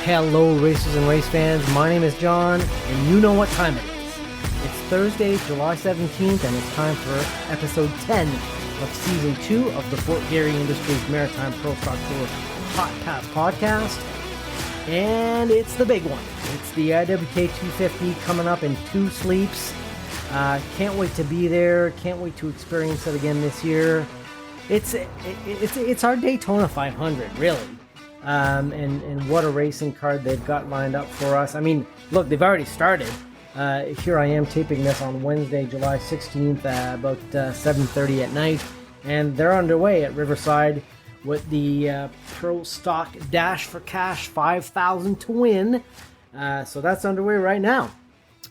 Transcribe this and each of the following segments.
Hello, racers and race fans. My name is John, and you know what time it is. It's Thursday, July 17th, and it's time for episode 10 of season 2 of the Fort Garry Industries Maritime Pro Stock Tour Hot Pass podcast. And it's the big one. It's the IWK 250 coming up in 2 sleeps. Can't wait to be there. Can't wait to experience it again this year. It's our Daytona 500, really. And what a racing card they've got lined up for us. I mean, look, they've already started. Here I am taping this on Wednesday, July 16th, about 7:30 at night. And they're underway at Riverside with the Pro Stock Dash-4-Cash 5,000 to win. So that's underway right now.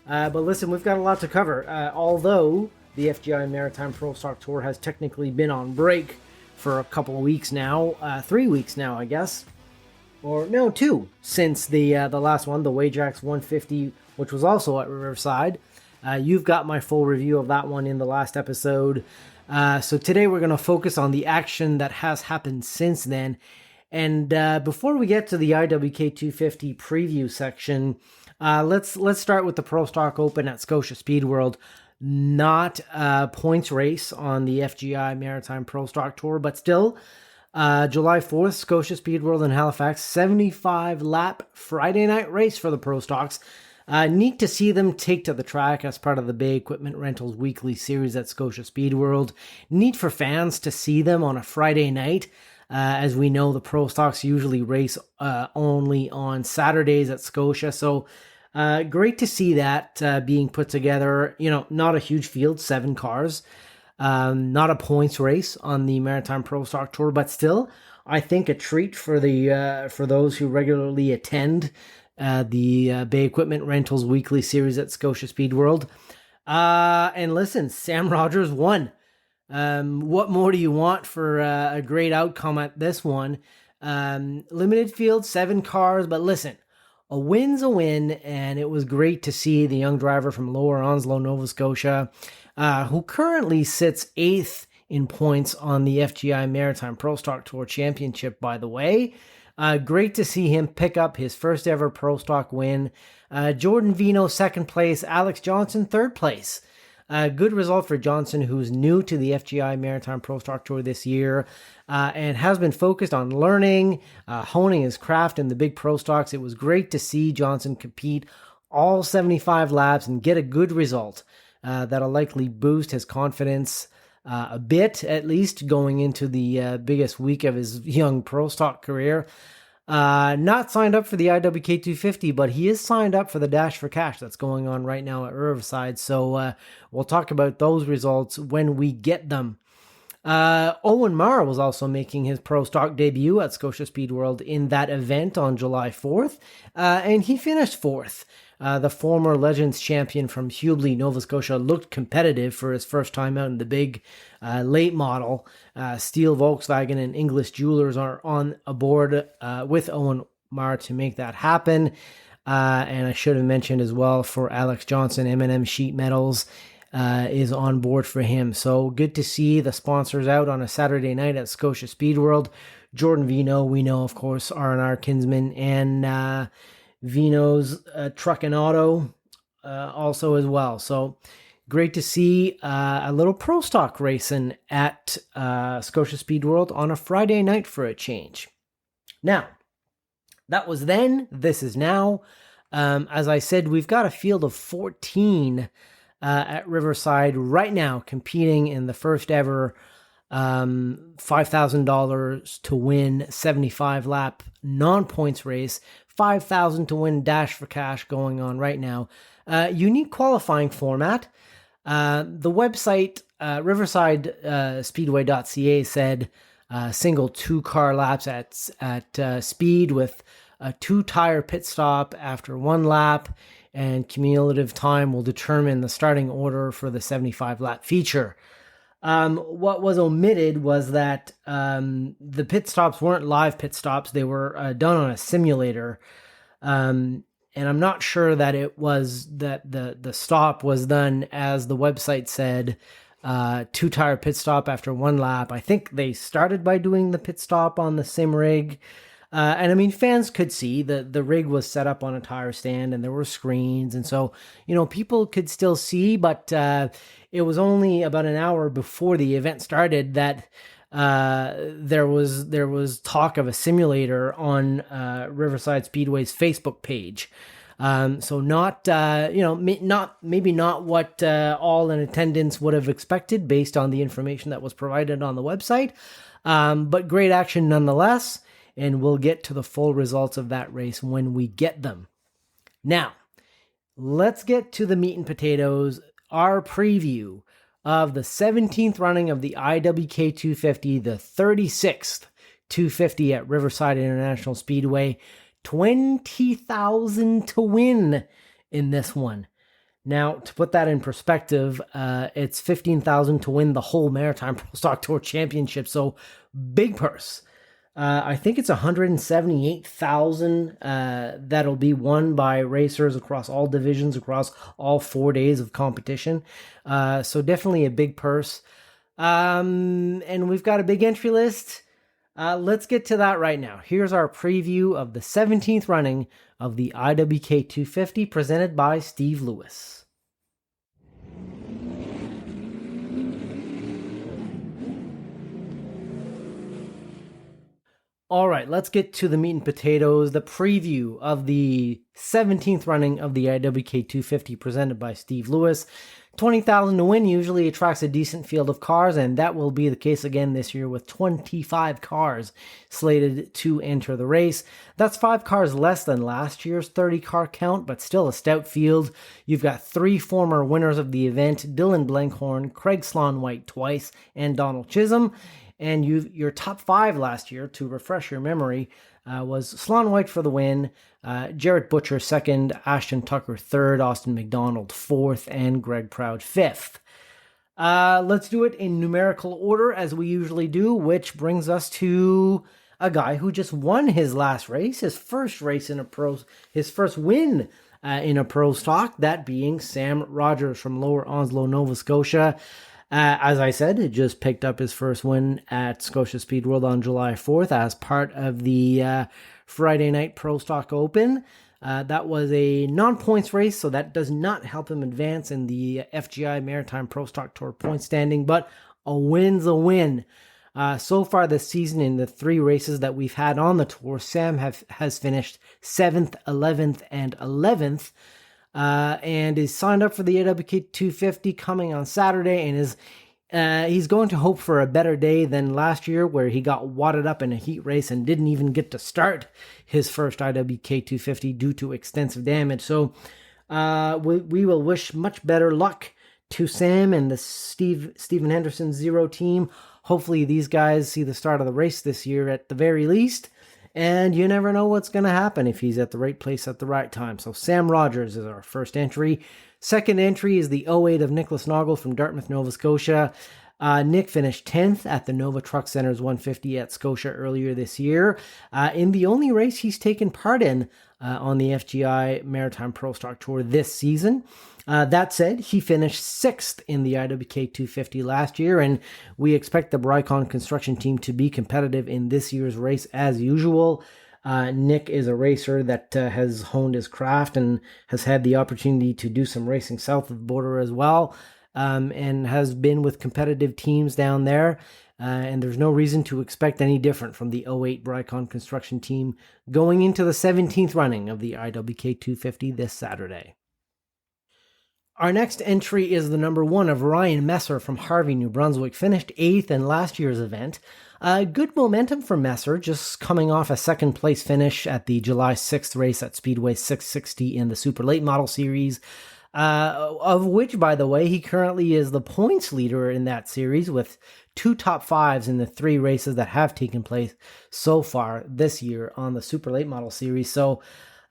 But listen, we've got a lot to cover. Although the FGI Maritime Pro Stock Tour has technically been on break for a couple of weeks now, 3 weeks now, I guess. Or no, 2, since the last one, the Wajax 150, which was also at Riverside. You've got my full review of that one in the last episode. So today we're going to focus on the action that has happened since then. And before we get to the IWK 250 preview section, let's start with the Pro Stock Open at Scotia Speed World. Not a points race on the FGI Maritime Pro Stock Tour, but still, July 4th, Scotia Speed World in Halifax, 75-lap Friday night race for the Pro Stocks. Neat to see them take to the track as part of the Bay Equipment Rentals weekly series at Scotia Speed World. Neat for fans to see them on a Friday night. As we know, the Pro Stocks usually race only on Saturdays at Scotia, so great to see that being put together. You know, not a huge field, 7 cars. Not a points race on the Maritime Pro Stock Tour, but still, I think a treat for the for those who regularly attend the Bay Equipment Rentals weekly series at Scotia Speed World. And listen, Sam Rogers won. What more do you want for a great outcome at this one? Limited field, 7 cars, but listen, a win's a win, and it was great to see the young driver from Lower Onslow, Nova Scotia, who currently sits 8th in points on the FGI Maritime Pro Stock Tour Championship, by the way. Great to see him pick up his first ever Pro Stock win. Jordan Vino, 2nd place. Alex Johnson, 3rd place. Good result for Johnson, who's new to the FGI Maritime Pro Stock Tour this year, and has been focused on learning, honing his craft in the big Pro Stocks. It was great to see Johnson compete all 75 laps and get a good result. That'll likely boost his confidence a bit, at least, going into the biggest week of his young Pro Stock career. Not signed up for the IWK 250, but he is signed up for the Dash-4-Cash that's going on right now at Riverside. So we'll talk about those results when we get them. Owen Marr was also making his Pro Stock debut at Scotia Speed World in that event on July 4th, and he finished 4th. The former Legends champion from Hubli, Nova Scotia, looked competitive for his first time out in the big late model. Steel Volkswagen and English Jewelers are on aboard with Owen Marr to make that happen. And I should have mentioned as well, for Alex Johnson, M&M Sheet Metals is on board for him. So good to see the sponsors out on a Saturday night at Scotia Speed World. Jordan Vino, we know, of course, R&R Kinsman, and Vino's Truck and Auto also as well. So great to see a little Pro Stock racing at Scotia Speed World on a Friday night for a change. Now, that was then, this is now. As I said, we've got a field of 14 at Riverside right now competing in the first ever $5,000 to win 75-lap non-points race. 5,000 to win Dash-4-Cash going on right now. Unique qualifying format. The website, riverside speedway.ca, said single 2-car laps at speed with a 2-tire pit stop after 1 lap, and cumulative time will determine the starting order for the 75-lap feature. What was omitted was that the pit stops weren't live pit stops. They were done on a simulator. And I'm not sure that it was that the stop was done, as the website said, 2-tire pit stop after 1 lap. I think they started by doing the pit stop on the sim rig. And I mean, fans could see the rig was set up on a tire stand and there were screens. And so, people could still see, but it was only about an hour before the event started that there was talk of a simulator on Riverside Speedway's Facebook page. So not maybe not what all in attendance would have expected based on the information that was provided on the website, but great action nonetheless. And we'll get to the full results of that race when we get them. Now, let's get to the meat and potatoes, our preview of the 17th running of the IWK 250, the 36th 250 at Riverside International Speedway. 20,000 to win in this one. Now, to put that in perspective, it's 15,000 to win the whole Maritime Pro Stock Tour Championship, so big purse. I think it's 178,000 that'll be won by racers across all divisions, across all 4 days of competition. So definitely a big purse. And we've got a big entry list. Let's get to that right now. Here's our preview of the 17th running of the IWK 250 presented by Steve Lewis. All right, let's get to the meat and potatoes, the preview of the 17th running of the IWK 250 presented by Steve Lewis. 20,000 to win usually attracts a decent field of cars, and that will be the case again this year with 25 cars slated to enter the race. That's 5 cars less than last year's 30-car count, but still a stout field. You've got 3 former winners of the event, Dylan Blenkhorn, Craig Slonwhite twice, and Donald Chisholm. And your top 5 last year, to refresh your memory, was Slonwhite for the win, Jarrett Butcher second, Ashton Tucker third, Austin McDonald fourth, and Greg Proud fifth. Let's do it in numerical order as we usually do, which brings us to a guy who just won his last race, his first race in a pro, his first win in a pro stock, that being Sam Rogers from Lower Onslow, Nova Scotia. As I said, he just picked up his first win at Scotia Speed World on July 4th as part of the Friday Night Pro Stock Open. That was a non-points race, so that does not help him advance in the FGI Maritime Pro Stock Tour point standing, but a win's a win. So far this season, in the 3 races that we've had on the tour, Sam has finished 7th, 11th, and 11th. And is signed up for the IWK 250 coming on Saturday, and he's going to hope for a better day than last year, where he got wadded up in a heat race and didn't even get to start his first IWK 250 due to extensive damage. So we will wish much better luck to Sam and the Stephen Henderson Zero team. Hopefully these guys see the start of the race this year at the very least. And you never know what's going to happen if he's at the right place at the right time. So Sam Rogers is our first entry. Second entry is the 08 of Nicholas Noggle from Dartmouth, Nova Scotia. Nick finished 10th at the Nova Truck Center's 150 at Scotia earlier this year. In the only race he's taken part in on the FGI Maritime Pro Stock Tour this season. That said, he finished 6th in the IWK 250 last year, and we expect the Brycon construction team to be competitive in this year's race as usual. Nick is a racer that has honed his craft and has had the opportunity to do some racing south of the border as well, and has been with competitive teams down there. And there's no reason to expect any different from the 08 Brycon construction team going into the 17th running of the IWK 250 this Saturday. Our next entry is the number 1 of Ryan Messer from Harvey, New Brunswick. Finished 8th in last year's event. Good momentum for Messer, just coming off a second place finish at the July 6th race at Speedway 660 in the Super Late Model Series, of which, by the way, he currently is the points leader in that series with 2 top 5s in the 3 races that have taken place so far this year on the Super Late Model Series. So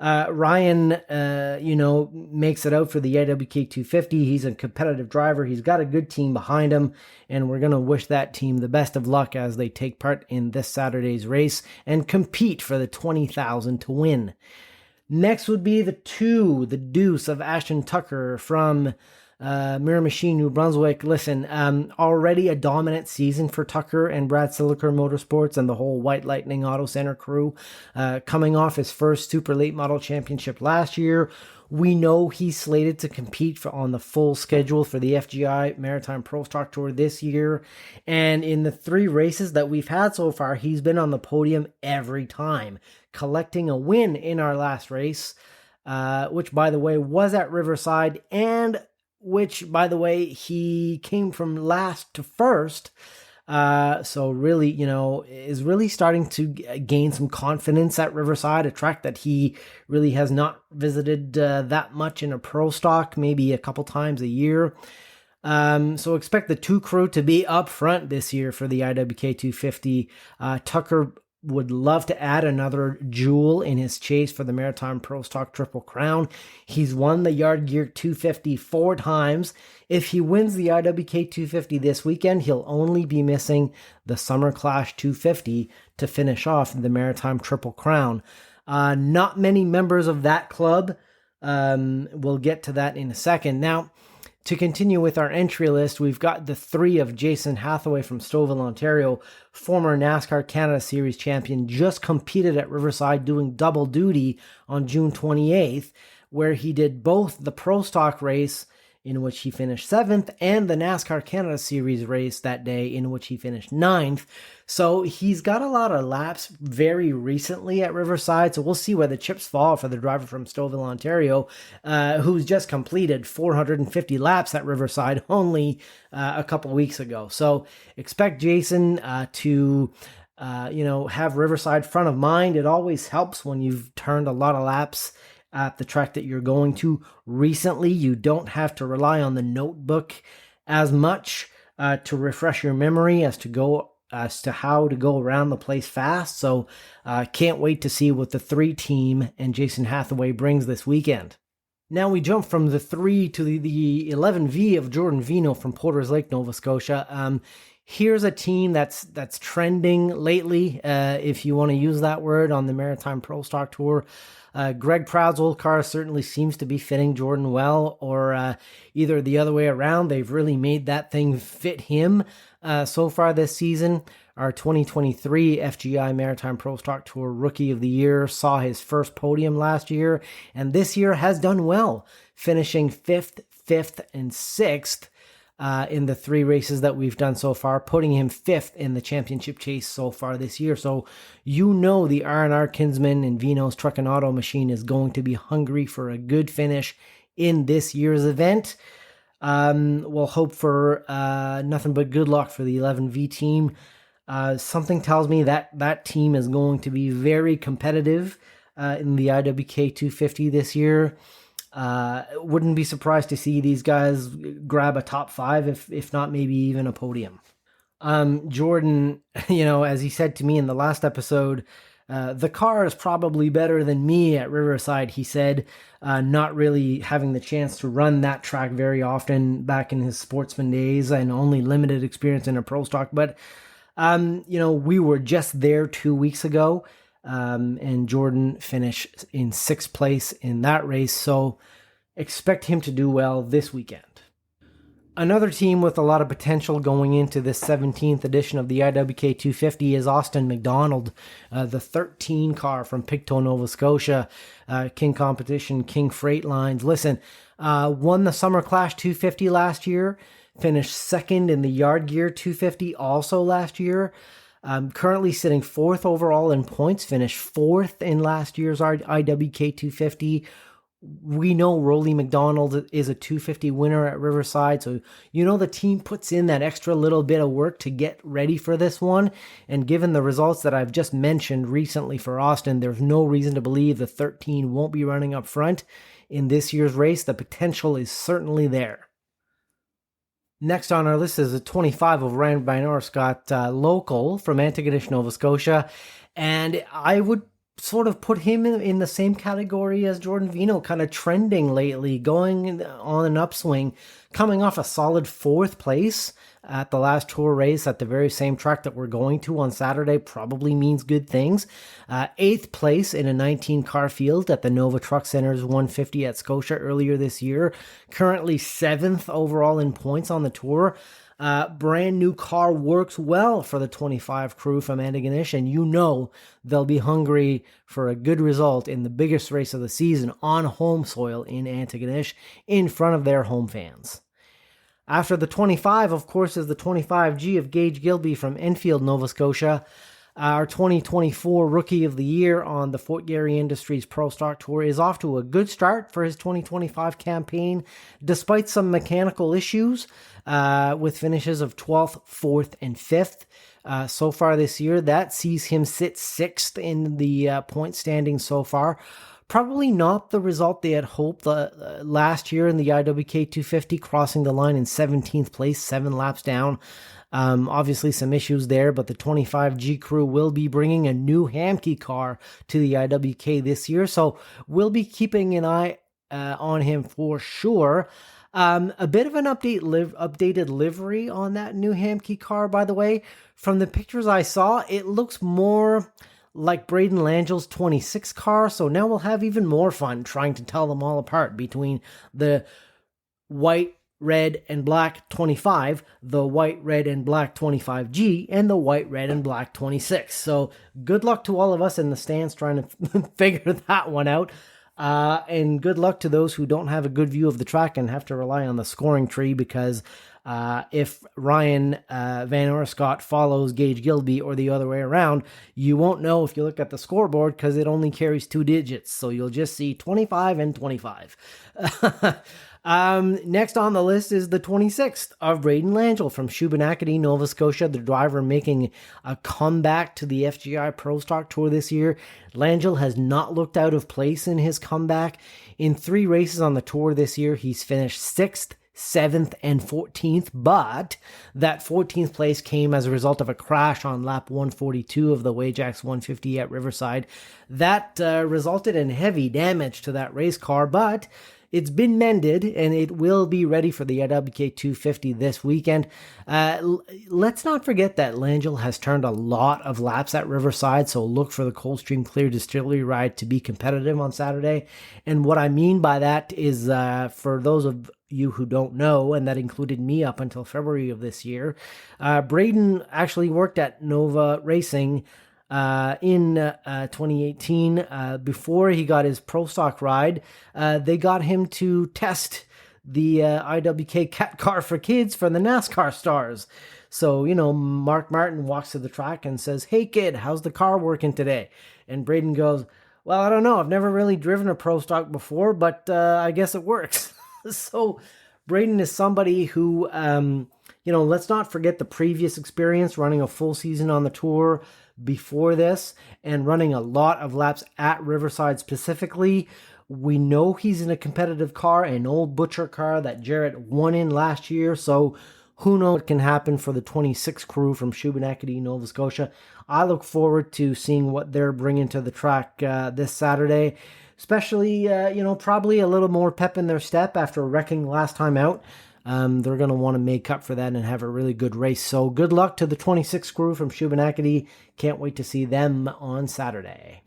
Ryan, makes it out for the IWK 250. He's a competitive driver. He's got a good team behind him, and we're going to wish that team the best of luck as they take part in this Saturday's race and compete for the 20,000 to win. Next would be the 2, the Deuce of Ashton Tucker from Miramichi, New Brunswick. Listen, already a dominant season for Tucker and Brad Siliker Motorsports and the whole White Lightning Auto Center crew. Coming off his first Super Late Model Championship last year, we know he's slated to compete on the full schedule for the FGI Maritime Pro Stock Tour this year. And in the 3 races that we've had so far, he's been on the podium every time, collecting a win in our last race, which, by the way, was at Riverside, and which, by the way, he came from last to first. So really, is really starting to gain some confidence at Riverside, a track that he really has not visited that much in a pro stock, maybe a couple times a year. So expect the 2 crew to be up front this year for the IWK 250. Tucker would love to add another jewel in his chase for the Maritime Pro Stock Triple Crown. He's won the Yard Gear 250 4 times. If he wins the IWK 250 this weekend, he'll only be missing the Summer Clash 250 to finish off the Maritime Triple Crown. Not many members of that club. We'll get to that in a second. Now, to continue with our entry list, we've got the 3 of Jason Hathaway from Stouffville, Ontario, former NASCAR Canada Series champion, just competed at Riverside doing double duty on June 28th, where he did both the Pro Stock race, in which he finished 7th, and the NASCAR Canada Series race that day, in which he finished 9th. So he's got a lot of laps very recently at Riverside, so we'll see where the chips fall for the driver from Stouffville, Ontario, who's just completed 450 laps at Riverside only a couple weeks ago. So expect Jason to have Riverside front of mind. It always helps when you've turned a lot of laps at the track that you're going to recently. You don't have to rely on the notebook as much to refresh your memory as to how to go around the place fast. So can't wait to see what the 3 team and Jason Hathaway brings this weekend. Now we jump from the 3 to the 11V of Jordan Vino from Porters Lake, Nova Scotia. Here's a team that's trending lately, if you want to use that word, on the Maritime Pro Stock Tour. Greg Proud's old car certainly seems to be fitting Jordan well, or either the other way around. They've really made that thing fit him so far this season. Our 2023 FGI Maritime Pro Stock Tour Rookie of the Year saw his first podium last year, and this year has done well, finishing 5th, and 6th in the 3 races that we've done so far, putting him 5th in the championship chase so far this year. So the R&R Kinsman and Vino's Truck and Auto machine is going to be hungry for a good finish in this year's event. We'll hope for nothing but good luck for the 11V team. Something tells me that team is going to be very competitive in the IWK 250 this year. Wouldn't be surprised to see these guys grab a top 5, if not maybe even a podium. Jordan, as he said to me in the last episode, the car is probably better than me at Riverside, he said, not really having the chance to run that track very often back in his sportsman days and only limited experience in a pro stock. But, we were just there 2 weeks ago. And Jordan finished in 6th place in that race, so expect him to do well this weekend. Another team with a lot of potential going into this 17th edition of the IWK 250 is Austin McDonald, the 13 car from Pictou, Nova Scotia, King Competition, King Freight Lines. Listen, won the Summer Clash 250 last year, finished 2nd in the Yard Gear 250 also last year. Currently sitting 4th overall in points, finished 4th in last year's IWK 250. We know Rolly McDonald is a 250 winner at Riverside, so the team puts in that extra little bit of work to get ready for this one. And given the results that I've just mentioned recently for Austin, there's no reason to believe the 13 won't be running up front in this year's race. The potential is certainly there. Next on our list is a 25 of Ryan Binor Scott local from Antigonish, Nova Scotia. And I would sort of put him in the same category as Jordan Vino, kind of trending lately, going on an upswing, coming off a solid 4th place at the last tour race at the very same track that we're going to on Saturday probably means good things. 8th place in a 19-car field at the Nova Truck Center's 150 at Scotia earlier this year. Currently 7th overall in points on the tour. Brand new car works well for the 25 crew from Antigonish, and you know they'll be hungry for a good result in the biggest race of the season on home soil in Antigonish in front of their home fans. After the 25, of course, is the 25G of Gage Gilby from Enfield, Nova Scotia. Our 2024 Rookie of the Year on the Fort Garry Industries Pro Stock Tour is off to a good start for his 2025 campaign, despite some mechanical issues with finishes of 12th, 4th, and 5th. So far this year, that sees him sit 6th in the point standings so far. Probably not the result they had hoped last year in the IWK 250, crossing the line in 17th place, 7 laps down. Obviously some issues there, but the 25G crew will be bringing a new Hamke car to the IWK this year, so we'll be keeping an eye on him for sure. A bit of an updated livery on that new Hamke car, by the way. From the pictures I saw, it looks more like Braden Langel's 26 car, so now we'll have even more fun trying to tell them all apart between the white, red, and black 25, the white, red, and black 25G, and the white, red, and black 26. So good luck to all of us in the stands trying to figure that one out. And good luck to those who don't have a good view of the track and have to rely on the scoring tree, because if Ryan Van Orscott follows Gage Gilby or the other way around, you won't know if you look at the scoreboard because it only carries 2 digits. So you'll just see 25 and 25. Next on the list is the 26th of Braden Langell from Shubenacadie, Nova Scotia, the driver making a comeback to the FGI Pro Stock Tour this year. Langell has not looked out of place in his comeback. In 3 races on the tour this year, he's finished 6th, 7th, and 14th, but that 14th place came as a result of a crash on lap 142 of the Wajax 150 at Riverside. That resulted in heavy damage to that race car, but it's been mended, and it will be ready for the IWK 250 this weekend. Let's not forget that Langell has turned a lot of laps at Riverside, so look for the Coldstream Clear Distillery ride to be competitive on Saturday. And what I mean by that is, for those of you who don't know, and that included me up until February of this year, Braden actually worked at Nova Racing in 2018. Before he got his Pro Stock ride, they got him to test the IWK Cat Car for Kids for the NASCAR stars. So, Mark Martin walks to the track and says, "Hey kid, how's the car working today?" And Braden goes, "Well, I don't know. I've never really driven a Pro Stock before, but I guess it works." So Braden is somebody who, let's not forget the previous experience running a full season on the tour before this and running a lot of laps at Riverside specifically. We know he's in a competitive car, an old Butcher car that Jarrett won in last year, so who knows what can happen for the 26 crew from Shubenacadie, Nova Scotia. I look forward to seeing what they're bringing to the track this Saturday, especially, probably a little more pep in their step after wrecking last time out. They're going to want to make up for that and have a really good race. So good luck to the 26 crew from Shubenacadie. Can't wait to see them on Saturday.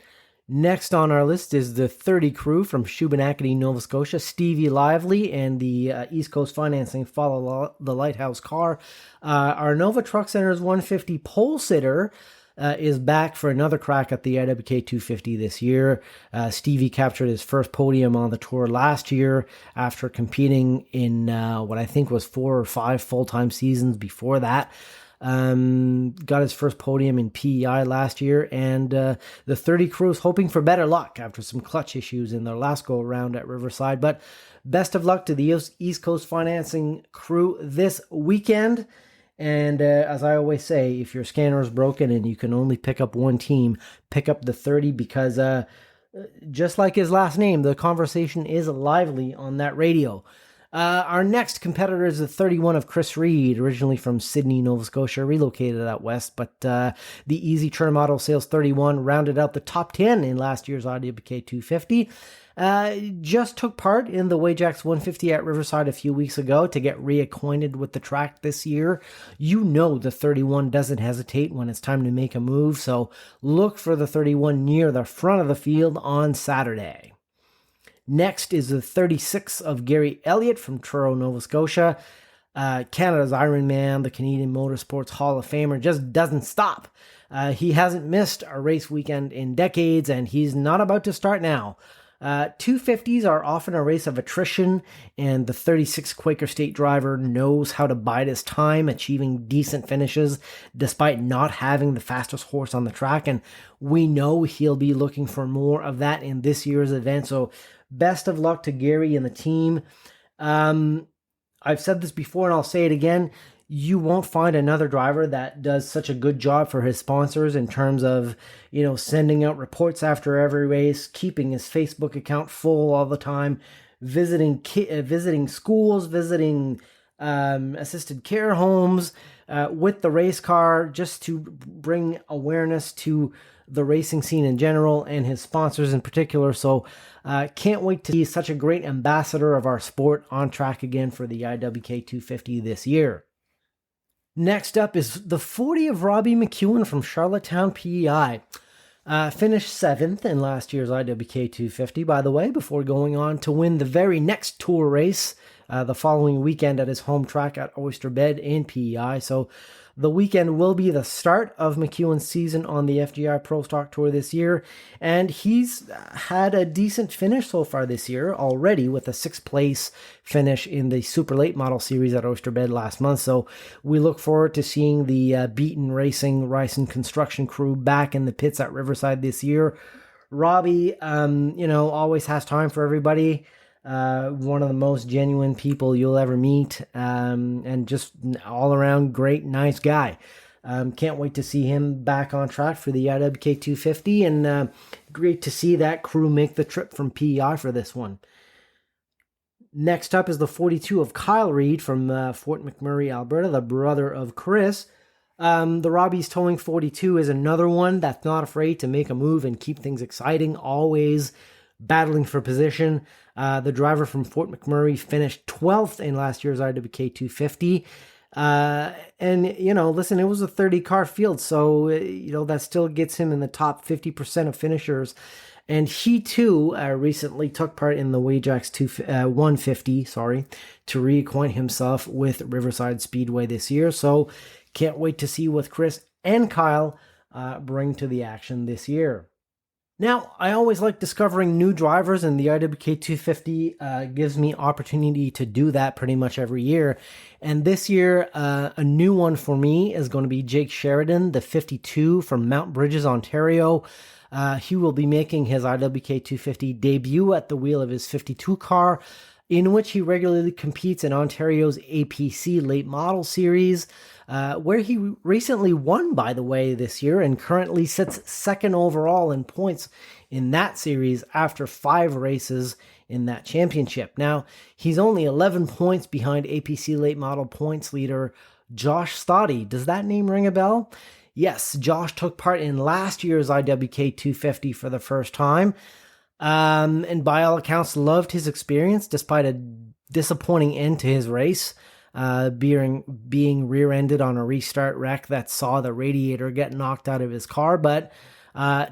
Next on our list is the 30 crew from Shubenacadie, Nova Scotia. Stevie Lively and the East Coast Financing Follow the Lighthouse car. Our Nova Truck Center's 150 pole sitter is back for another crack at the IWK 250 this year. Stevie captured his first podium on the tour last year after competing in what I think was 4 or 5 full-time seasons before that. Got his first podium in PEI last year, and the 30 crew is hoping for better luck after some clutch issues in their last go-around at Riverside. But best of luck to the East Coast Financing crew this weekend. And as I always say, if your scanner is broken and you can only pick up one team, pick up the 30, because just like his last name, the conversation is lively on that radio. Our next competitor is the 31 of Chris Reed, originally from Sydney, Nova Scotia, relocated out west, but the Easy Term Auto Sales 31 rounded out the top 10 in last year's IWK 250. Just took part in the Wajax 150 at Riverside a few weeks ago to get reacquainted with the track this year. You know the 31 doesn't hesitate when it's time to make a move, so look for the 31 near the front of the field on Saturday. Next is the 36 of Gary Elliott from Truro, Nova Scotia. Canada's Ironman, the Canadian Motorsports Hall of Famer, just doesn't stop. He hasn't missed a race weekend in decades, and he's not about to start now. 250s are often a race of attrition, and the 36 Quaker State driver knows how to bide his time, achieving decent finishes despite not having the fastest horse on the track, and we know he'll be looking for more of that in this year's event, so best of luck to Gary and the team. I've said this before and I'll say it again. You won't find another driver that does such a good job for his sponsors in terms of, sending out reports after every race, keeping his Facebook account full all the time, visiting schools, visiting assisted care homes with the race car, just to bring awareness to the racing scene in general and his sponsors in particular. So can't wait to see such a great ambassador of our sport on track again for the IWK 250 this year. Next up is the 40 of Robbie McEwen from Charlottetown, PEI. Finished 7th in last year's IWK 250, by the way, before going on to win the very next tour race the following weekend at his home track at Oyster Bed in PEI. So the weekend will be the start of McEwen's season on the FGI Pro Stock Tour this year, and he's had a decent finish so far this year already with a 6th place finish in the Super Late Model Series at Oyster Bed last month. So we look forward to seeing the Beaton Racing, Ryson Construction crew back in the pits at Riverside this year. Robbie, always has time for everybody. One of the most genuine people you'll ever meet, and just all around great, nice guy. Can't wait to see him back on track for the IWK 250, and great to see that crew make the trip from PEI for this one. Next up is the 42 of Kyle Reed from Fort McMurray, Alberta, the brother of Chris. The Robbie's Towing 42 is another one that's not afraid to make a move and keep things exciting, always battling for position. The driver from Fort McMurray finished 12th in last year's IWK 250. Listen, it was a 30-car field, so, that still gets him in the top 50% of finishers. And he, too, recently took part in the Wajax 150, to reacquaint himself with Riverside Speedway this year. So can't wait to see what Chris and Kyle bring to the action this year. Now, I always like discovering new drivers, and the IWK 250 gives me opportunity to do that pretty much every year. And this year, a new one for me is going to be Jake Sheridan, the 52 from Mount Bridges, Ontario. He will be making his IWK 250 debut at the wheel of his 52 car, in which he regularly competes in Ontario's APC Late Model Series, where he recently won, by the way, this year, and currently sits 2nd overall in points in that series after 5 races in that championship. Now, he's only 11 points behind APC Late Model points leader Josh Stoddy. Does that name ring a bell? Yes, Josh took part in last year's IWK 250 for the first time, and by all accounts loved his experience despite a disappointing end to his race, being rear-ended on a restart wreck that saw the radiator get knocked out of his car. But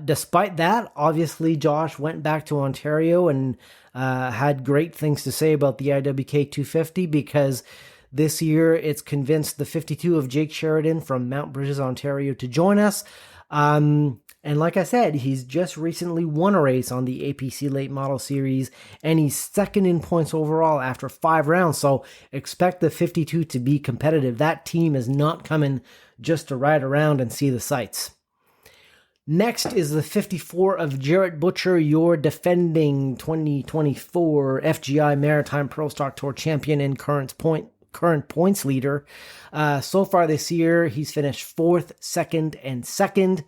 despite that, obviously Josh went back to Ontario and had great things to say about the IWK 250, because this year it's convinced the 52 of Jake Sheridan from Mount Bridges, Ontario to join us. And like I said, he's just recently won a race on the APC Late Model Series, and he's 2nd in points overall after 5 rounds. So expect the 52 to be competitive. That team is not coming just to ride around and see the sights. Next is the 54 of Jarrett Butcher, your defending 2024 FGI Maritime Pro Stock Tour champion and current points leader. So far this year, he's finished 4th, 2nd, and 2nd.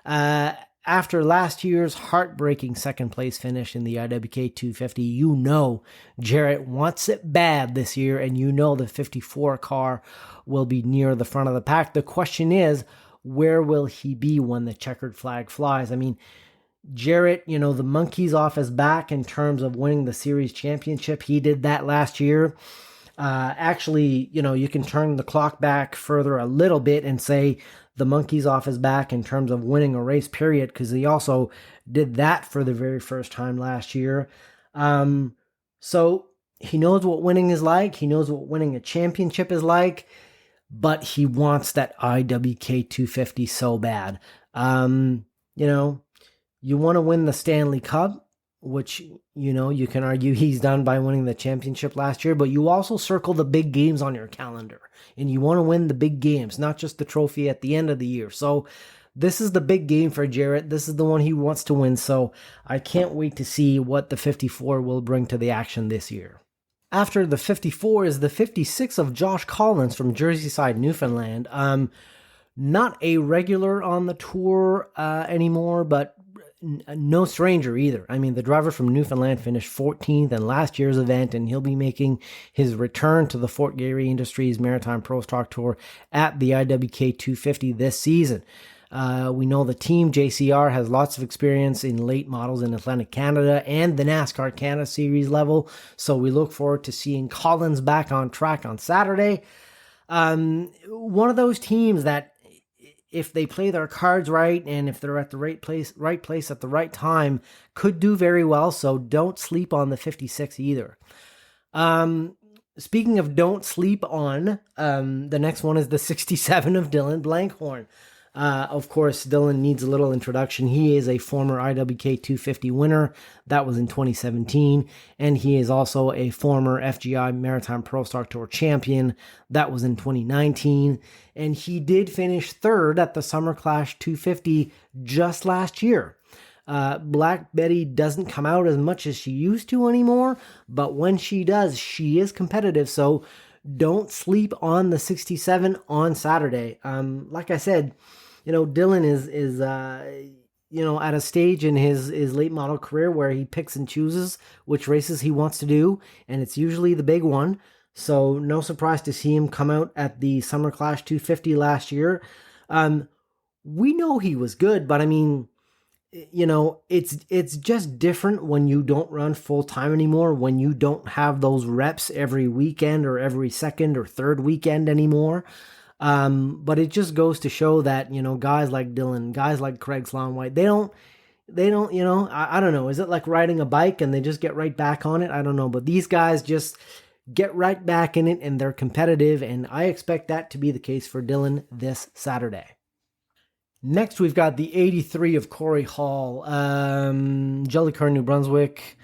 After last year's heartbreaking 2nd place finish in the IWK 250, Jarrett wants it bad this year, and the 54 car will be near the front of the pack. The question is, where will he be when the checkered flag flies? I mean, Jarrett, the monkey's off his back in terms of winning the series championship. He did that last year. Actually, you can turn the clock back further a little bit and say the monkey's off his back in terms of winning a race, period, because he also did that for the very first time last year. So he knows what winning is like. He knows what winning a championship is like, but he wants that IWK 250 so bad. You want to win the Stanley Cup, which, you can argue he's done by winning the championship last year, but you also circle the big games on your calendar, and you want to win the big games, not just the trophy at the end of the year. So this is the big game for Jarrett. This is the one he wants to win, so I can't wait to see what the 54 will bring to the action this year. After the 54 is the 56 of Josh Collins from Jerseyside, Newfoundland. Not a regular on the tour anymore, but no stranger either. I mean, the driver from Newfoundland finished 14th in last year's event, and he'll be making his return to the Fort Garry Industries Maritime Pro Stock Tour at the IWK 250 this season. We know the team, JCR, has lots of experience in late models in Atlantic Canada and the NASCAR Canada Series level, so we look forward to seeing Collins back on track on Saturday. One of those teams that, if they play their cards right and if they're at the right place at the right time, could do very well. So don't sleep on the 56 either. Speaking of don't sleep on, the next one is the 67 of Dylan Blankhorn. Of course, Dylan needs a little introduction. He is a former IWK 250 winner. That was in 2017. And he is also a former FGI Maritime Pro Stock Tour champion. That was in 2019. And he did finish third at the Summer Clash 250 just last year. Black Betty doesn't come out as much as she used to anymore, but when she does, she is competitive. So don't sleep on the 67 on Saturday. Like I said, Dylan is at a stage in his late model career where he picks and chooses which races he wants to do, and it's usually the big one. So no surprise to see him come out at the Summer Clash 250 last year. We know he was good, but I mean, it's just different when you don't run full time anymore, when you don't have those reps every weekend or every second or third weekend anymore. But it just goes to show that, guys like Dylan, guys like Craig Sloan-White, they don't, I don't know. Is it like riding a bike and they just get right back on it? I don't know. But these guys just get right back in it and they're competitive. And I expect that to be the case for Dylan this Saturday. Next, we've got the 83 of Corey Hall, Jellicoe, New Brunswick.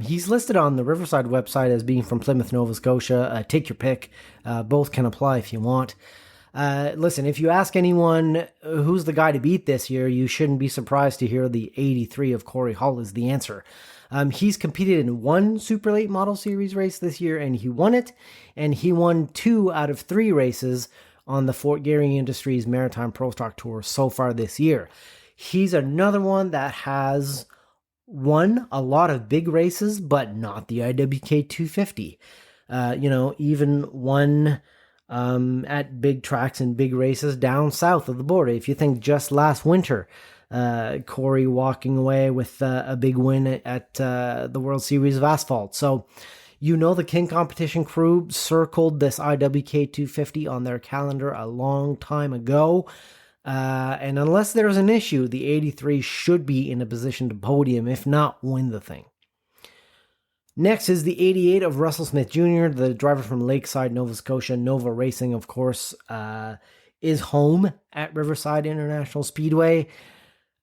He's listed on the Riverside website as being from Plymouth, Nova Scotia. Take your pick. Both can apply if you want. Listen, if you ask anyone who's the guy to beat this year, you shouldn't be surprised to hear the 83 of Corey Hall is the answer. He's competed in one Super Late Model Series race this year, and he won it. And he won 2 out of 3 races on the Fort Garry Industries Maritime Pro Stock Tour so far this year. He's another one that has won a lot of big races, but not the IWK 250. Even won at big tracks and big races down south of the border. If you think just last winter, Corey walking away with a big win at the World Series of Asphalt. So, the King Competition crew circled this IWK 250 on their calendar a long time ago. And unless there's an issue, the 83 should be in a position to podium, if not win the thing. Next is the 88 of Russell Smith Jr., the driver from Lakeside, Nova Scotia. Nova Racing, of course, is home at Riverside International Speedway.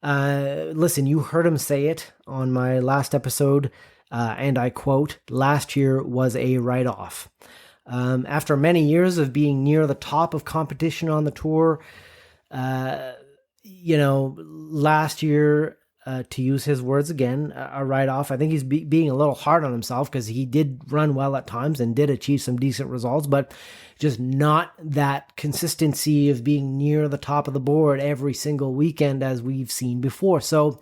Listen, you heard him say it on my last episode, and I quote, "Last year was a write-off." After many years of being near the top of competition on the tour, last year, to use his words again, a write-off. I think he's being a little hard on himself because he did run well at times and did achieve some decent results, but just not that consistency of being near the top of the board every single weekend as we've seen before. So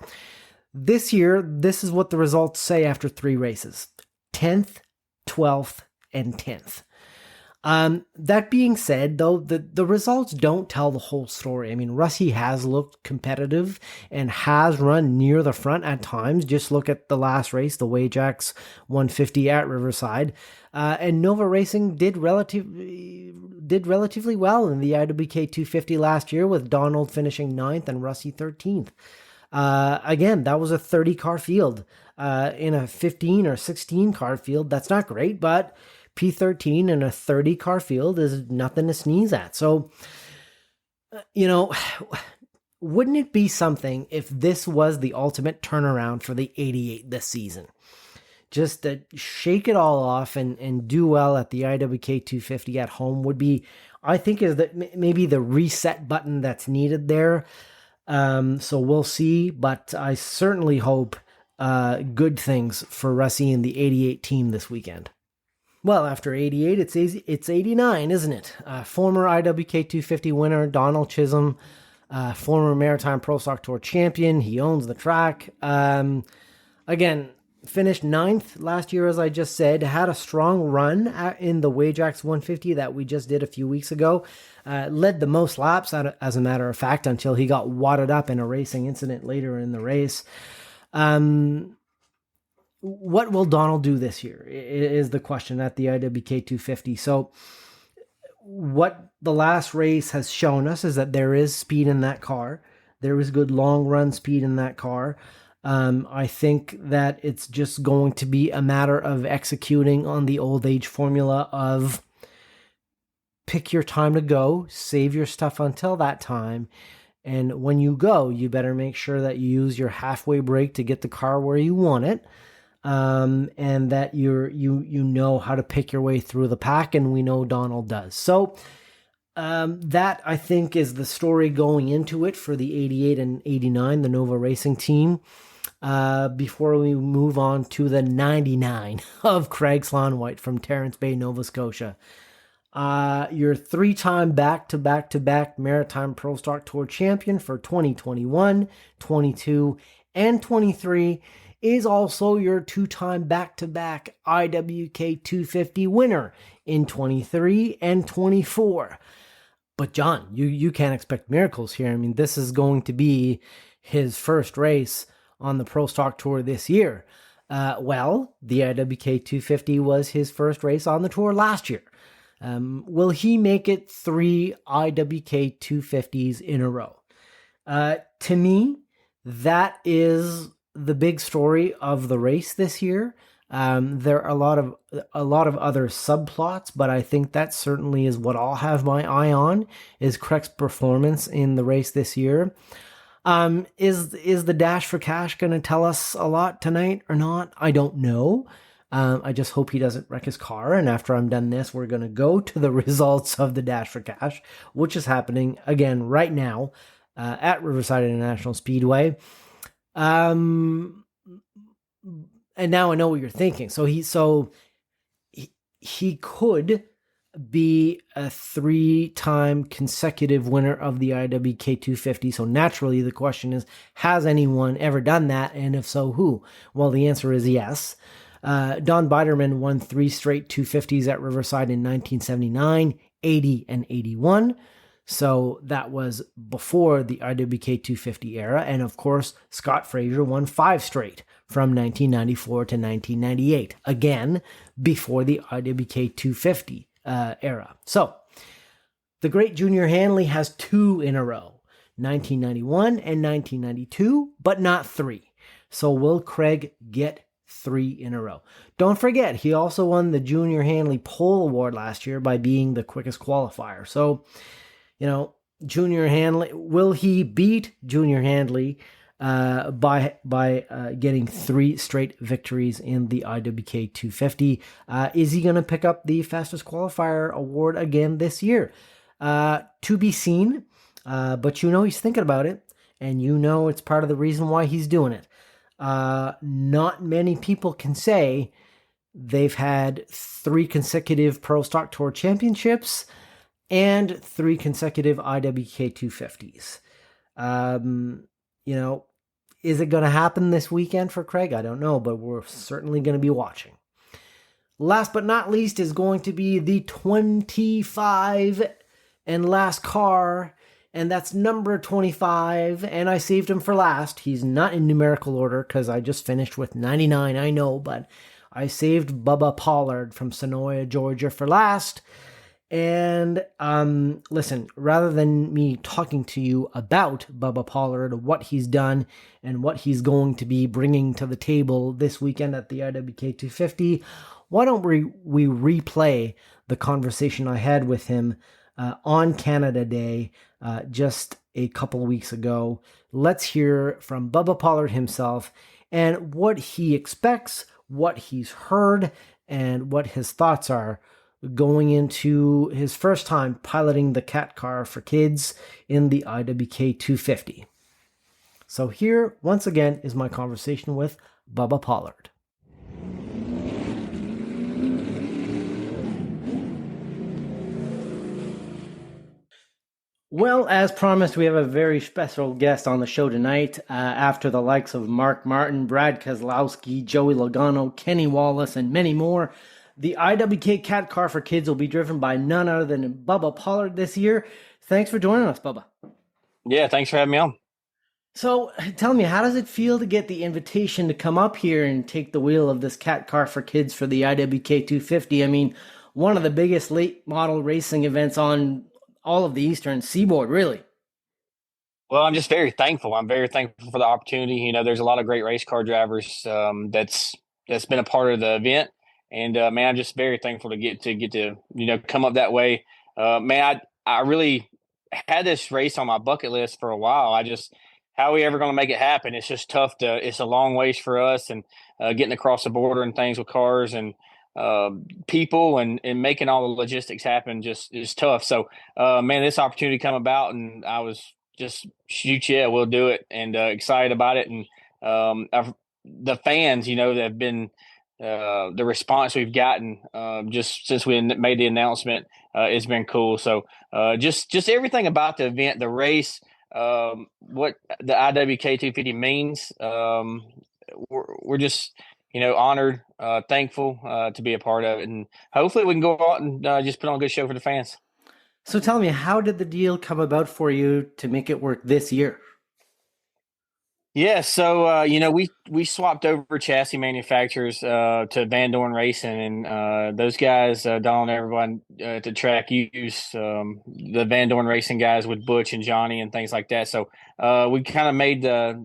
this year, this is what the results say after 3 races: 10th, 12th, and 10th. That being said, though, the results don't tell the whole story. I mean, Rusty has looked competitive and has run near the front at times. Just look at the last race, the Wajax 150 at Riverside. And Nova Racing did relatively well in the IWK 250 last year, with Donald finishing 9th and Rusty 13th. Again, that was a 30-car field. In a 15 or 16-car field, that's not great, but P13 in a 30-car field is nothing to sneeze at. So, wouldn't it be something if this was the ultimate turnaround for the 88 this season? Just to shake it all off and do well at the IWK 250 at home would be, I think, is that maybe the reset button that's needed there. So we'll see, but I certainly hope good things for Rusty and the 88 team this weekend. Well, after 88, it's 89, isn't it? Former IWK 250 winner Donald Chisholm, former Maritime Pro Stock Tour champion. He owns the track. Again, finished 9th last year, as I just said. Had a strong run in the Wajax 150 that we just did a few weeks ago. Led the most laps, as a matter of fact, until he got wadded up in a racing incident later in the race. What will Donald do this year is the question at the IWK 250. So what the last race has shown us is that there is speed in that car. There is good long run speed in that car. I think that it's just going to be a matter of executing on the old age formula of pick your time to go, save your stuff until that time. And when you go, you better make sure that you use your halfway brake to get the car where you want it. And that you know how to pick your way through the pack, and we know Donald does. So that, I think, is the story going into it for the 88 and 89, the Nova Racing team. Before we move on to the 99 of Craig Slonwhite from Terrence Bay, Nova Scotia. Your 3-time back-to-back Maritime Pro Stock Tour champion for 2021, 22, and 23 is also your 2-time back-to-back IWK 250 winner in 23 and 24. But John, you can't expect miracles here. I mean, this is going to be his first race on the Pro Stock Tour this year. Well, the IWK 250 was his first race on the tour last year. Will he make it 3 IWK 250s in a row? To me, that is the big story of the race this year. There are a lot of other subplots, but I think that certainly is what I'll have my eye on, is Craig's performance in the race this year. Is the Dash-4-Cash going to tell us a lot tonight or not? I don't know. I just hope he doesn't wreck his car. And after I'm done this, we're going to go to the results of the Dash-4-Cash, which is happening again right now at Riverside International Speedway. And now I know what you're thinking. So he could be a 3-time consecutive winner of the IWK 250. So naturally the question is, has anyone ever done that? And if so, who? Well, the answer is yes. Don Biderman won 3 straight 250s at Riverside in 1979, 80, and 81. So that was before the IWK 250 era. And of course, Scott Fraser won 5 straight from 1994 to 1998. Again, before the IWK 250 era. So the great Junior Hanley has 2 in a row, 1991 and 1992, but not 3. So will Craig get 3 in a row? Don't forget, he also won the Junior Hanley Pole Award last year by being the quickest qualifier. So, Junior Hanley, will he beat Junior Hanley by getting 3 straight victories in the IWK 250? Is he going to pick up the fastest qualifier award again this year? To be seen, but he's thinking about it, and it's part of the reason why he's doing it. Not many people can say they've had 3 consecutive Pro Stock Tour championships and 3 consecutive IWK 250s. Is it going to happen this weekend for Craig? I don't know, but we're certainly going to be watching. Last but not least is going to be the 25 and last car, and that's number 25. And I saved him for last. He's not in numerical order because I just finished with 99, I know, but I saved Bubba Pollard from Sonoya, Georgia for last. And listen, rather than me talking to you about Bubba Pollard, what he's done, and what he's going to be bringing to the table this weekend at the IWK 250, why don't we replay the conversation I had with him on Canada Day just a couple weeks ago? Let's hear from Bubba Pollard himself and what he expects, what he's heard, and what his thoughts are going into his first time piloting the cat car for kids in the IWK 250. So here, once again, is my conversation with Bubba Pollard. Well, as promised, we have a very special guest on the show tonight. After the likes of Mark Martin, Brad Keselowski, Joey Logano, Kenny Wallace, and many more, the IWK Cat Car for Kids will be driven by none other than Bubba Pollard this year. Thanks for joining us, Bubba. Yeah, thanks for having me on. So, tell me, how does it feel to get the invitation to come up here and take the wheel of this Cat Car for Kids for the IWK 250? I mean, one of the biggest late model racing events on all of the Eastern Seaboard, really. Well, I'm just very thankful. I'm very thankful for the opportunity. There's a lot of great race car drivers that's been a part of the event, and man, I'm just very thankful to get to come up that way. Man, I really had this race on my bucket list for a while. How are we ever going to make it happen? It's just tough it's a long ways for us, and getting across the border and things with cars and people and making all the logistics happen just is tough. So, man, this opportunity come about, and I was just shoot, yeah, we'll do it, and excited about it. And the fans, that have been the response we've gotten just since we made the announcement, it's been cool. So just everything about the event, the race, what the IWK 250 means. We're just honored, thankful to be a part of it, and hopefully we can go out and just put on a good show for the fans. So tell me, how did the deal come about for you to make it work this year? Yeah, so we swapped over chassis manufacturers to Van Dorn Racing, and those guys, Don and everyone at the track use the Van Dorn Racing guys with Butch and Johnny and things like that. So we kind of made the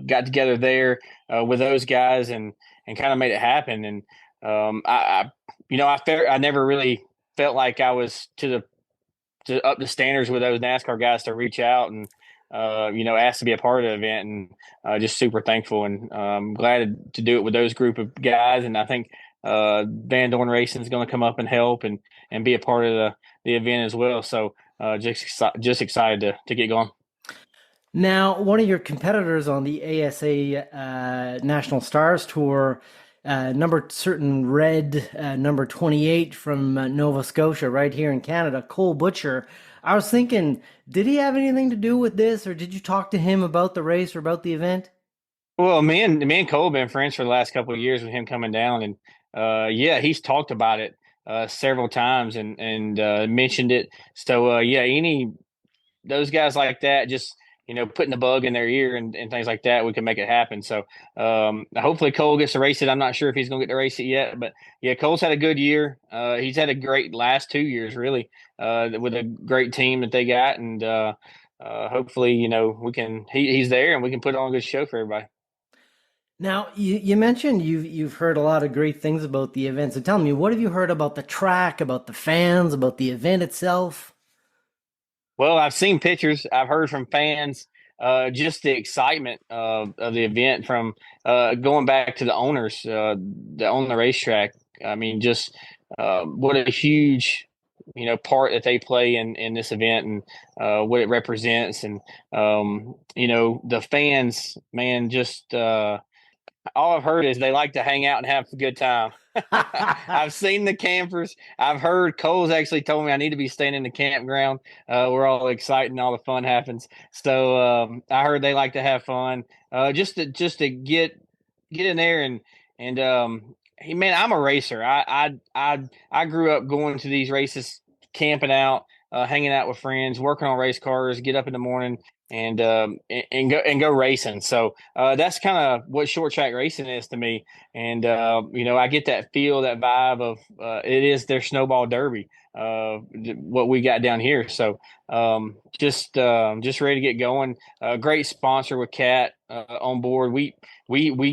got together there with those guys and kind of made it happen. And I never really felt like I was to up the standards with those NASCAR guys to reach out and asked to be a part of the event, and just super thankful and glad to do it with those group of guys. And I think Van Dorn Racing is going to come up and help and be a part of the event as well. So just excited to get going. Now, one of your competitors on the ASA National Stars Tour, number 28 from Nova Scotia, right here in Canada, Cole Butcher. I was thinking, did he have anything to do with this, or did you talk to him about the race or about the event? Well, me and Cole have been friends for the last couple of years with him coming down, and yeah, he's talked about it several times and mentioned it. So yeah, any those guys like that, just putting the bug in their ear and things like that, we can make it happen. So hopefully Cole gets to race it. I'm not sure if he's going to get to race it yet, but yeah, Cole's had a good year. He's had a great last 2 years, really, with a great team that they got, and hopefully we can. He's there, and we can put on a good show for everybody. Now, you mentioned you've heard a lot of great things about the event. So tell me, what have you heard about the track, about the fans, about the event itself? Well, I've seen pictures. I've heard from fans, just the excitement of the event from going back to the owners that own the racetrack. I mean, just what a huge, part that they play in this event, and what it represents. And, the fans, man, just all I've heard is they like to hang out and have a good time. I've seen the campers. I've heard Cole's actually told me I need to be staying in the campground where all the exciting, all the fun happens. So I heard they like to have fun, just to get in there And hey, man, I'm a racer. I grew up going to these races, camping out, hanging out with friends, working on race cars. Get up in the morning and go racing. So that's kind of what short track racing is to me. And I get that feel, that vibe of it is their snowball derby. What we got down here. So just ready to get going. Great sponsor with Cat on board. We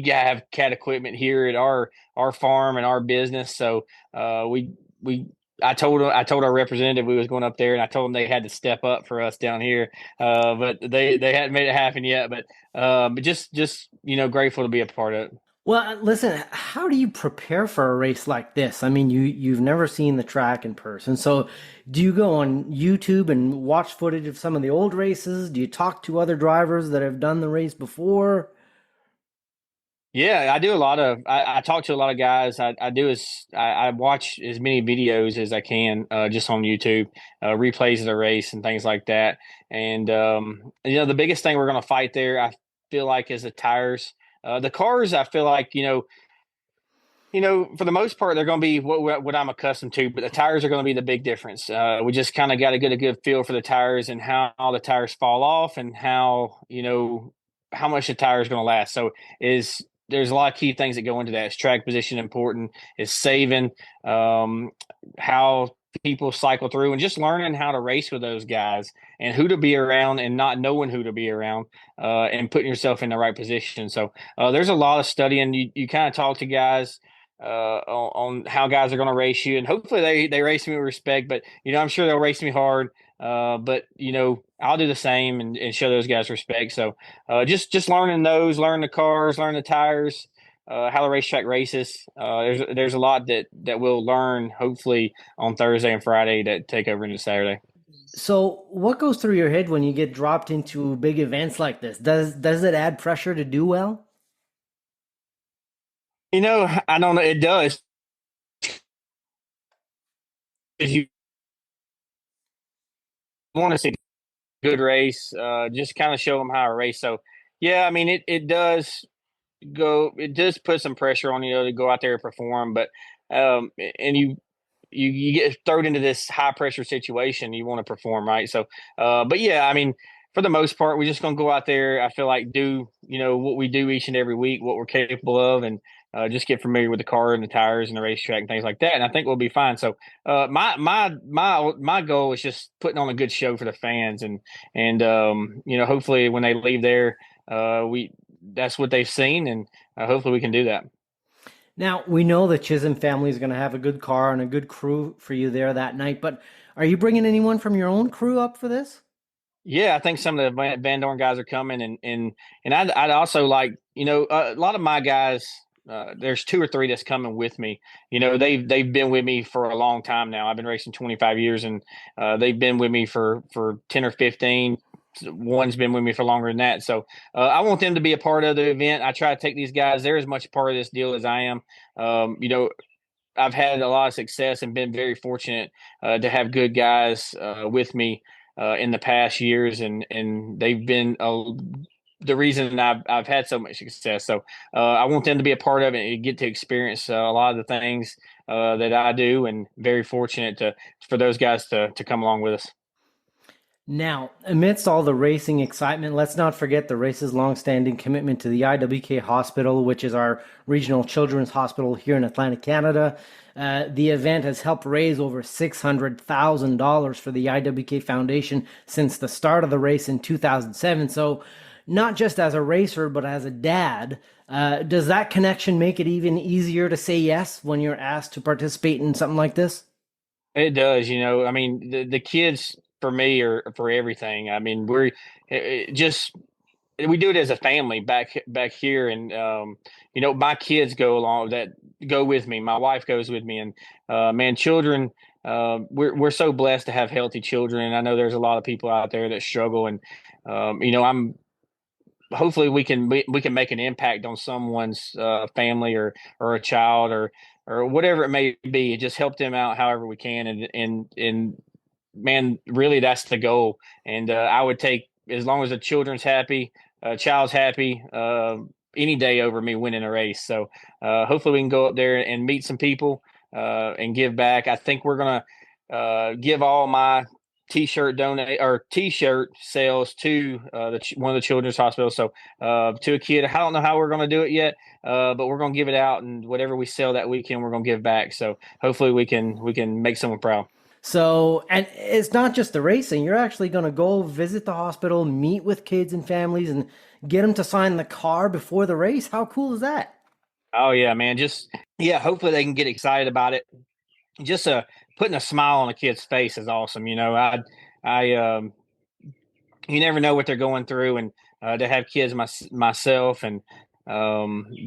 have Cat equipment here at our farm and our business. So we I told our representative we was going up there, and I told them they had to step up for us down here. But they hadn't made it happen yet. But just grateful to be a part of it. Well, listen, how do you prepare for a race like this? I mean, you've never seen the track in person. So, do you go on YouTube and watch footage of some of the old races? Do you talk to other drivers that have done the race before? Yeah, I do a lot of. I talk to a lot of guys. I watch as many videos as I can just on YouTube, replays of the race and things like that. And the biggest thing we're going to fight there, I feel like, is the tires. The cars, I feel like for the most part, they're going to be what I'm accustomed to, but the tires are going to be the big difference. We just kind of got to get a good feel for the tires and how the tires fall off and how much the tire is going to last. So there's a lot of key things that go into that. Is track position important? Is saving, how people cycle through, and just learning how to race with those guys and who to be around and not knowing who to be around, and putting yourself in the right position. So there's a lot of studying. You kind of talk to guys on how guys are going to race you, and hopefully they race me with respect. But I'm sure they'll race me hard. But I'll do the same and show those guys respect. So just learning learn the cars, learn the tires, how the racetrack races. There's a lot that we'll learn hopefully on Thursday and Friday that take over into Saturday. So, what goes through your head when you get dropped into big events like this? Does it add pressure to do well? I don't know. It does. 'Cause you want to see a good race, just kind of show them how to race. So, yeah, I mean, it does it does put some pressure on you to go out there and perform, but and you get thrown into this high pressure situation. You want to perform, right? So, but yeah, I mean, for the most part, we're just going to go out there. I feel like do what we do each and every week, what we're capable of, and just get familiar with the car and the tires and the racetrack and things like that. And I think we'll be fine. So, my goal is just putting on a good show for the fans, and hopefully when they leave there, we that's what they've seen, and hopefully we can do that. Now, we know the Chisholm family is going to have a good car and a good crew for you there that night, but are you bringing anyone from your own crew up for this? Yeah, I think some of the Van Dorn guys are coming, and I'd also like a lot of my guys. There's two or three that's coming with me. They've been with me for a long time now. I've been racing 25 years, and they've been with me for 10 or 15. One's been with me for longer than that. So I want them to be a part of the event. I try to take these guys. They're as much a part of this deal as I am. I've had a lot of success and been very fortunate to have good guys with me in the past years, and they've been the reason I've had so much success. So I want them to be a part of it and get to experience a lot of the things that I do, and very fortunate for those guys to come along with us. Now, amidst all the racing excitement, let's not forget the race's long-standing commitment to the IWK Hospital, which is our regional children's hospital here in Atlantic Canada. The event has helped raise over $600,000 for the IWK Foundation since the start of the race in 2007. So, not just as a racer, but as a dad, does that connection make it even easier to say yes when you're asked to participate in something like this? It does. I mean, the kids for me are for everything. I mean, just we do it as a family back here, and my kids go with me. My wife goes with me, and man, children. We're so blessed to have healthy children, and I know there's a lot of people out there that struggle, and I'm hopefully we can make an impact on someone's family or a child or whatever it may be. Just help them out however we can, and man, really that's the goal. And I would take, as long as the children's happy, child's happy, any day over me winning a race. So hopefully we can go up there and meet some people and give back. I think we're gonna give all my T-shirt sales to one of the children's hospitals. So to a kid, I don't know how we're going to do it yet, but we're going to give it out, and whatever we sell that weekend, we're going to give back. So hopefully we can make someone proud. So, and it's not just the racing. You're actually going to go visit the hospital, meet with kids and families, and get them to sign the car before the race. How cool is that? Oh yeah, man! Hopefully they can get excited about it. Just putting a smile on a kid's face is awesome. I you never know what they're going through, and to have kids myself, and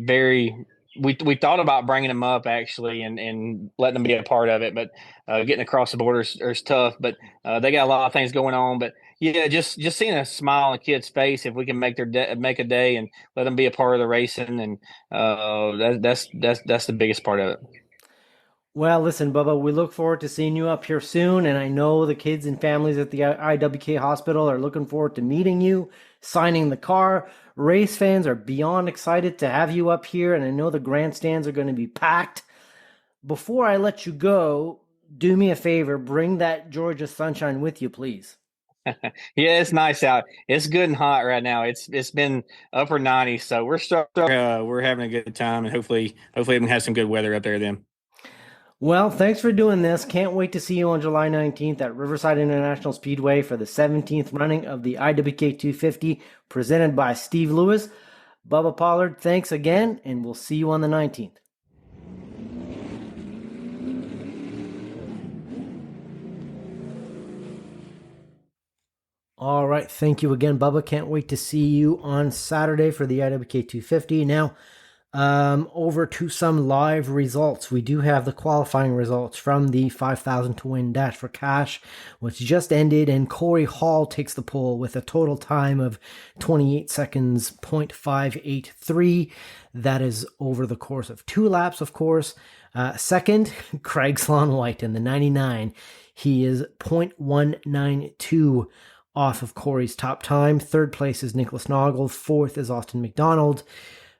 very we thought about bringing them up actually, and letting them be a part of it, but getting across the border is tough. But they got a lot of things going on. But yeah, just seeing a smile on a kid's face, if we can make make a day and let them be a part of the racing, and that's the biggest part of it. Well, listen, Bubba, we look forward to seeing you up here soon. And I know the kids and families at the IWK hospital are looking forward to meeting you, signing the car. Race fans are beyond excited to have you up here. And I know the grandstands are going to be packed. Before I let you go, do me a favor, bring that Georgia sunshine with you, please. Yeah, it's nice out. It's good and hot right now. It's been upper 90s, so we're having a good time, and hopefully we can have some good weather up there then. Well, thanks for doing this. Can't wait to see you on July 19th at Riverside International Speedway for the 17th running of the IWK 250 presented by Steve Lewis. Bubba Pollard, thanks again, and we'll see you on the 19th. All right, thank you again, Bubba. Can't wait to see you on Saturday for the IWK 250. Now, over to some live results. We do have the qualifying results from the 5,000 to win Dash-4-Cash, which just ended, and Corey Hall takes the pole with a total time of 28 seconds, 0.583. That is over the course of 2 laps, of course. Second, Craig Sloan White in the 99. He is 0.192 off of Corey's top time. Third place is Nicholas Noggle. Fourth is Austin McDonald.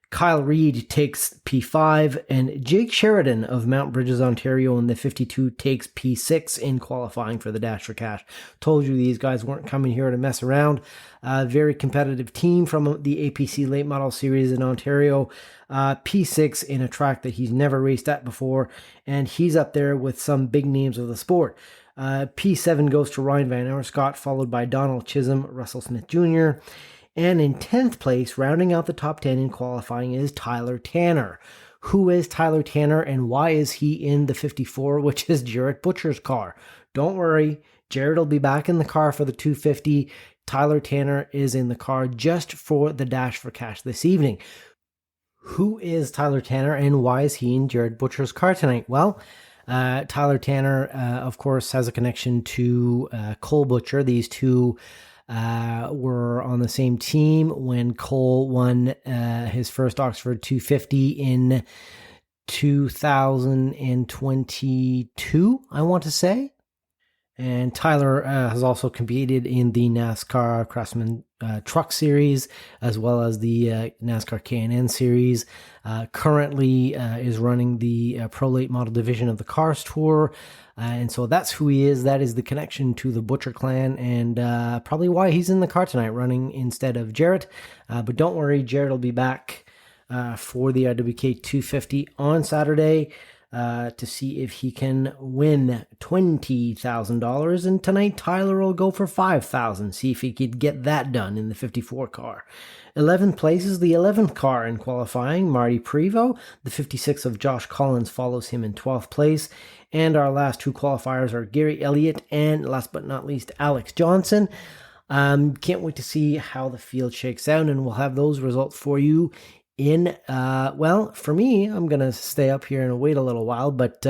Kyle Reed takes P5, and Jake Sheridan of Mount Bridges, Ontario in the 52 takes P6 in qualifying for the Dash-4-Cash. Told you these guys weren't coming here to mess around. Very competitive team from the APC Late Model Series in Ontario. P6 in a track that he's never raced at before, and he's up there with some big names of the sport. P7 goes to Ryan Van Arscott, followed by Donald Chisholm, Russell Smith Jr., and in 10th place, rounding out the top 10 in qualifying, is Tyler Tanner. Who is Tyler Tanner, and why is he in the 54, which is Jarrett Butcher's car? Don't worry, Jarrett will be back in the car for the 250. Tyler Tanner is in the car just for the Dash-4-Cash this evening. Who is Tyler Tanner, and why is he in Jarrett Butcher's car tonight? Well, Tyler Tanner, of course, has a connection to Cole Butcher. These two were on the same team when Cole won his first Oxford 250 in 2022, I want to say. And Tyler has also competed in the NASCAR Craftsman Truck Series, as well as the NASCAR K&N Series. Currently is running the Pro Late Model division of the Cars Tour. And so that's who he is. That is the connection to the Butcher clan, and probably why he's in the car tonight running instead of Jarrett. But don't worry, Jarrett will be back for the IWK 250 on Saturday to see if he can win $20,000. And tonight, Tyler will go for $5,000. See if he could get that done in the 54 car. 11th place is the 11th car in qualifying, Marty Prevost. The 56 of Josh Collins follows him in 12th place. And our last 2 qualifiers are Gary Elliott and, last but not least, Alex Johnson. Can't wait to see how the field shakes out, and we'll have those results for you in, well, for me, I'm going to stay up here and wait a little while, but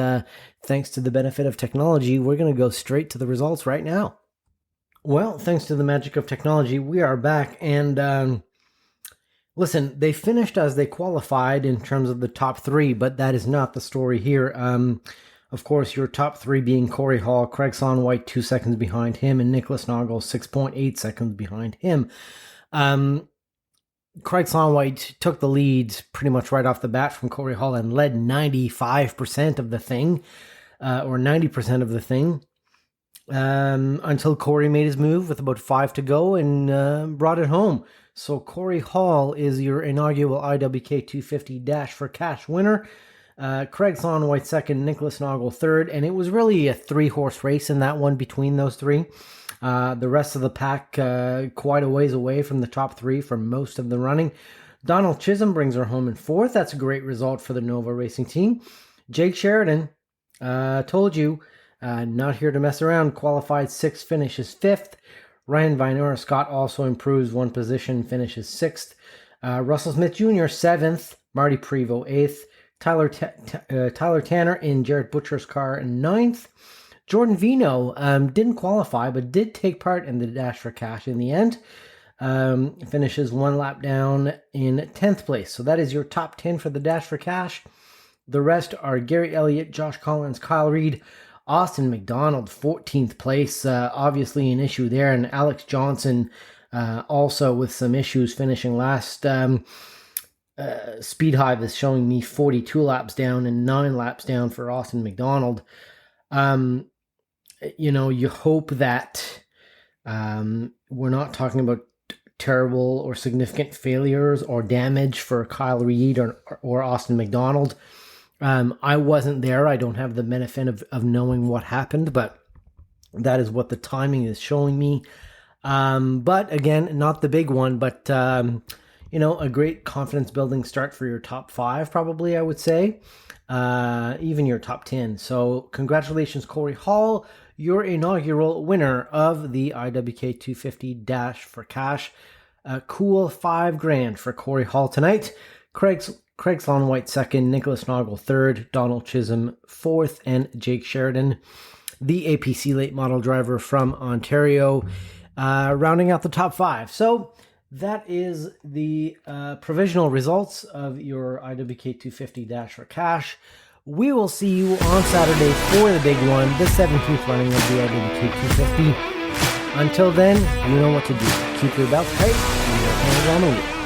thanks to the benefit of technology, we're going to go straight to the results right now. Well, thanks to the magic of technology, we are back, and listen, they finished as they qualified in terms of the top 3, but that is not the story here. Of course, your top 3 being Corey Hall, Craig Son White 2 seconds behind him, and Nicholas Noggle 6.8 seconds behind him. Craig Slonwhite took the lead pretty much right off the bat from Corey Hall and led 95% of the thing, or 90% of the thing, until Corey made his move with about 5 to go and brought it home. So Corey Hall is your inaugural IWK 250 Dash-4-Cash winner. Craig Slonwhite second, Nicholas Noggle third, and it was really a 3-horse race in that one between those three. The rest of the pack quite a ways away from the top 3 for most of the running. Donald Chisholm brings her home in 4th. That's a great result for the Nova Racing team. Jake Sheridan, told you, not here to mess around, qualified 6th, finishes 5th. Ryan Vinora Scott also improves 1 position, finishes 6th. Russell Smith Jr., 7th. Marty Prevost, 8th. Tyler Tanner in Jared Butcher's car, 9th. Jordan Vino didn't qualify, but did take part in the Dash-4-Cash in the end. Finishes 1 lap down in 10th place. So that is your top 10 for the Dash-4-Cash. The rest are Gary Elliott, Josh Collins, Kyle Reed, Austin McDonald, 14th place. Obviously an issue there. And Alex Johnson also with some issues finishing last. Speed Hive is showing me 42 laps down and 9 laps down for Austin McDonald. You hope that we're not talking about terrible or significant failures or damage for Kyle Reed or Austin McDonald. I wasn't there. I don't have the benefit of knowing what happened, but that is what the timing is showing me. But again, not the big one, but a great confidence building start for your top 5, probably, I would say. Even your top 10. So congratulations, Corey Hall, your inaugural winner of the IWK 250 Dash-4-Cash. Cool $5,000 for Corey Hall tonight. Craig Slonwhite second, Nicholas Noggle third, Donald Chisholm 4th, and Jake Sheridan, the APC late model driver from Ontario, rounding out the top 5. So that is the provisional results of your IWK 250 Dash-4-Cash. We will see you on Saturday for the big one, the 17th running of the IWK 250. Until then, you know what to do. Keep your belt tight and your hands on the wheel.